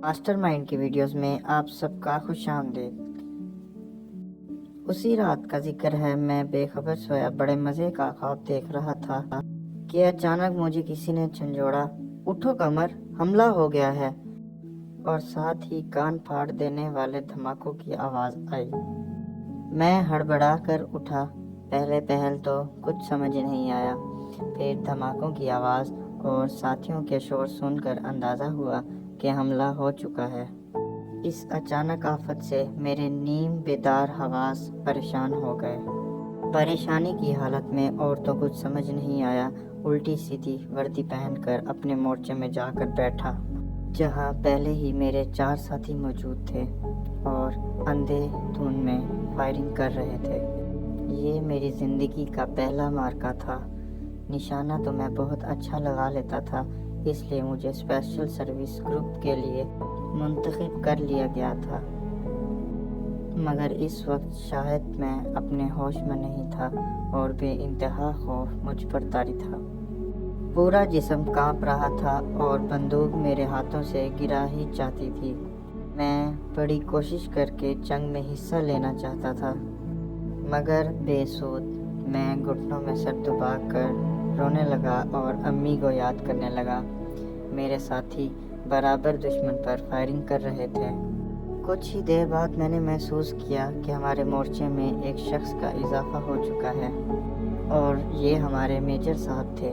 Master mind की videos में आप सबका खुश आमदीद। उसी रात का जिक्र है, मैं बेखबर सोया बड़े मज़े का ख्वाब देख रहा था कि अचानक मुझे किसी ने झंझोड़ा, उठो कमर, हमला हो गया है। और साथ ही कान फाड़ देने वाले धमाकों की आवाज़ आई। मैं हड़बड़ा कर उठा। पहल तो कुछ समझ नहीं आया, फिर धमाकों की आवाज़ और साथियों के शोर सुनकर अंदाज़ा हुआ कि हमला हो चुका है। इस अचानक आफत से मेरे नीम बेदार हवास परेशान हो गए। परेशानी की हालत में और तो कुछ समझ नहीं आया, उल्टी सीधी वर्दी पहनकर अपने मोर्चे में जाकर बैठा, जहां पहले ही मेरे 4 साथी मौजूद थे और अंधेधुंध में फायरिंग कर रहे थे। ये मेरी ज़िंदगी का पहला मार्का था। निशाना तो मैं बहुत अच्छा लगा लेता था, इसलिए मुझे स्पेशल सर्विस ग्रुप के लिए मुंतखब कर लिया गया था। मगर इस वक्त शायद मैं अपने होश में नहीं था और बेइंतहा खौफ मुझ पर तारी था। पूरा जिस्म कांप रहा था और बंदूक मेरे हाथों से गिरा ही जाती थी। मैं बड़ी कोशिश करके जंग में हिस्सा लेना चाहता था, मगर बेसूद। मैं घुटनों में सर दबाकर रोने लगा और अम्मी को याद करने लगा। मेरे साथी बराबर दुश्मन पर फायरिंग कर रहे थे। कुछ ही देर बाद मैंने महसूस किया कि हमारे मोर्चे में एक शख्स का इजाफा हो चुका है और ये हमारे मेजर साहब थे।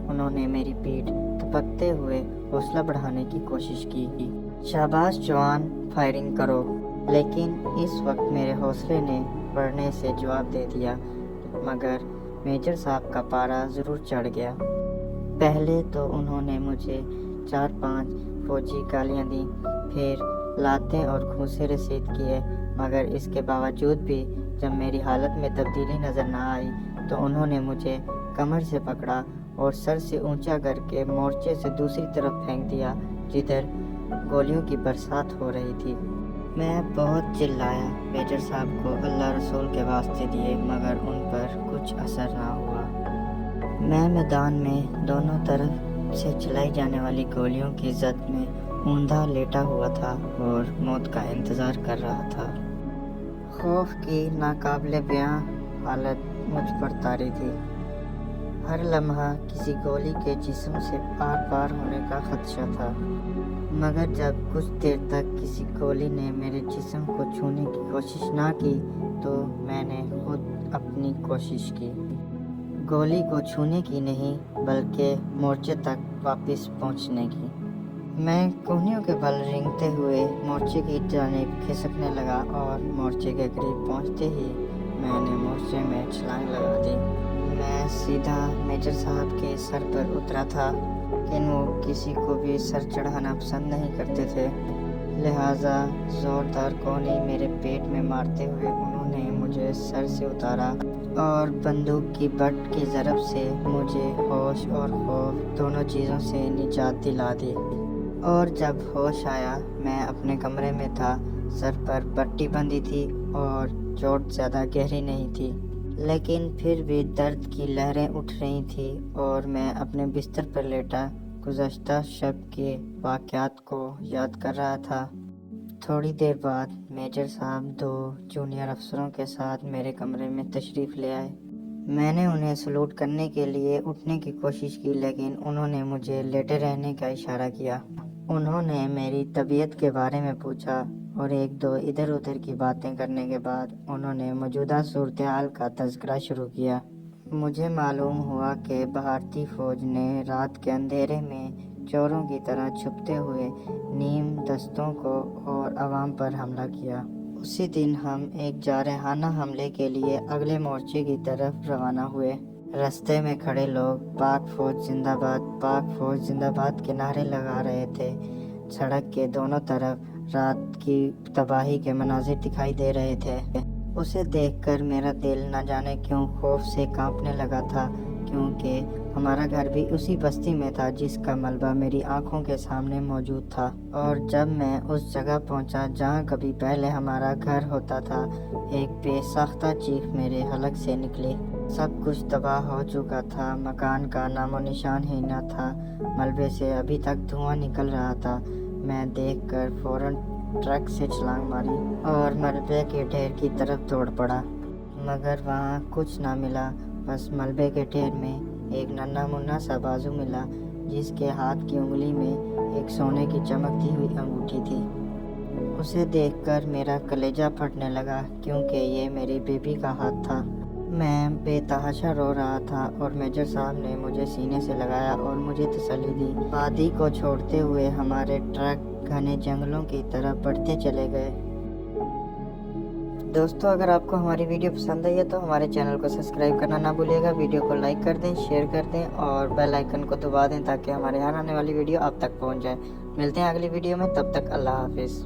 उन्होंने मेरी पीठ थपकते हुए हौसला बढ़ाने की कोशिश की। शाबाश जवान, फायरिंग करो। लेकिन इस वक्त मेरे हौसले ने बढ़ने से जवाब दे दिया, मगर मेजर साहब का पारा ज़रूर चढ़ गया। पहले तो उन्होंने मुझे 4-5 फौजी गालियाँ दी, फिर लातें और घूंसे रसीद किए, मगर इसके बावजूद भी जब मेरी हालत में तब्दीली नज़र न आई तो उन्होंने मुझे कमर से पकड़ा और सर से ऊंचा करके मोर्चे से दूसरी तरफ फेंक दिया, जिधर गोलियों की बरसात हो रही थी। मैं बहुत चिल्लाया, मेजर साहब को अल्लाह रसूल के वास्ते दिए, मगर उन पर कुछ असर ना हुआ। मैं मैदान में दोनों तरफ से चलाई जाने वाली गोलियों की जद में ऊंधा लेटा हुआ था और मौत का इंतज़ार कर रहा था। खौफ की नाकाबिले बयां हालत मुझ पर तारी थी। हर लम्हा किसी गोली के जिस्म से आर पार होने का खदशा था, मगर जब कुछ देर तक किसी गोली ने मेरे जिस्म को छूने की कोशिश ना की तो मैंने खुद अपनी कोशिश की। गोली को छूने की नहीं, बल्कि मोर्चे तक वापस पहुंचने की। मैं कोहनियों के बल रेंगते हुए मोर्चे की जानिब खिसकने लगा और मोर्चे के करीब पहुंचते ही मैंने मोर्चे में छलांग लगा दी। मैं सीधा मेजर साहब के सर पर उतरा था, लेकिन वो किसी को भी सर चढ़ाना पसंद नहीं करते थे, लिहाजा ज़ोरदार कोहनी मेरे पेट में मारते हुए उन्होंने मुझे सर से उतारा और बंदूक की बट की ज़रब से मुझे होश और खौफ दोनों चीज़ों से निजात दिला दी। और जब होश आया, मैं अपने कमरे में था। सर पर पट्टी बंधी थी और चोट ज़्यादा गहरी नहीं थी, लेकिन फिर भी दर्द की लहरें उठ रही थी और मैं अपने बिस्तर पर लेटा गुज़श्ता शब के वाक़यात को याद कर रहा था। थोड़ी देर बाद मेजर साहब 2 जूनियर अफसरों के साथ मेरे कमरे में तशरीफ़ ले आए। मैंने उन्हें सलूट करने के लिए उठने की कोशिश की, लेकिन उन्होंने मुझे लेटे रहने का इशारा किया। उन्होंने मेरी तबीयत के बारे में पूछा और 1-2 इधर उधर की बातें करने के बाद उन्होंने मौजूदा सूरत हाल का तज़किरा शुरू किया। मुझे मालूम हुआ कि भारतीय फ़ौज ने रात के अंधेरे में चोरों की तरह छुपते हुए नीम दस्तों को और आवाम पर हमला किया। उसी दिन हम एक जारहाना हमले के लिए अगले मोर्चे की तरफ रवाना हुए। रास्ते में खड़े लोग पाक फ़ौज जिंदाबाद, पाक फ़ौज जिंदाबाद के नारे लगा रहे थे। सड़क के दोनों तरफ रात की तबाही के मनाजिर दिखाई दे रहे थे। उसे देखकर मेरा दिल न जाने क्यों खौफ से कांपने लगा था, क्योंकि हमारा घर भी उसी बस्ती में था जिसका मलबा मेरी आंखों के सामने मौजूद था। और जब मैं उस जगह पहुंचा जहां कभी पहले हमारा घर होता था, एक बेसाख्ता चीख मेरे हलक से निकली। सब कुछ तबाह हो चुका था, मकान का नामो निशान ही न था। मलबे से अभी तक धुआं निकल रहा था। मैं देखकर फौरन ट्रक से छलांग मारी और मलबे के ढेर की तरफ दौड़ पड़ा, मगर वहाँ कुछ ना मिला। बस मलबे के ढेर में एक नन्हा मुन्ना सा बाजू मिला, जिसके हाथ की उंगली में एक सोने की चमकती हुई अंगूठी थी। उसे देखकर मेरा कलेजा फटने लगा, क्योंकि ये मेरी बेबी का हाथ था। मैं बेतहाशा रो रहा था और मेजर साहब ने मुझे सीने से लगाया और मुझे तसल्ली दी। वादी को छोड़ते हुए हमारे ट्रक घने जंगलों की तरफ बढ़ते चले गए। दोस्तों, अगर आपको हमारी वीडियो पसंद आई है तो हमारे चैनल को सब्सक्राइब करना ना भूलिएगा। वीडियो को लाइक कर दें, शेयर कर दें और बेल आइकन को दबा दें ताकि हमारे हर आने वाली वीडियो आप तक पहुंच जाए। मिलते हैं अगली वीडियो में, तब तक अल्लाह हाफिज़।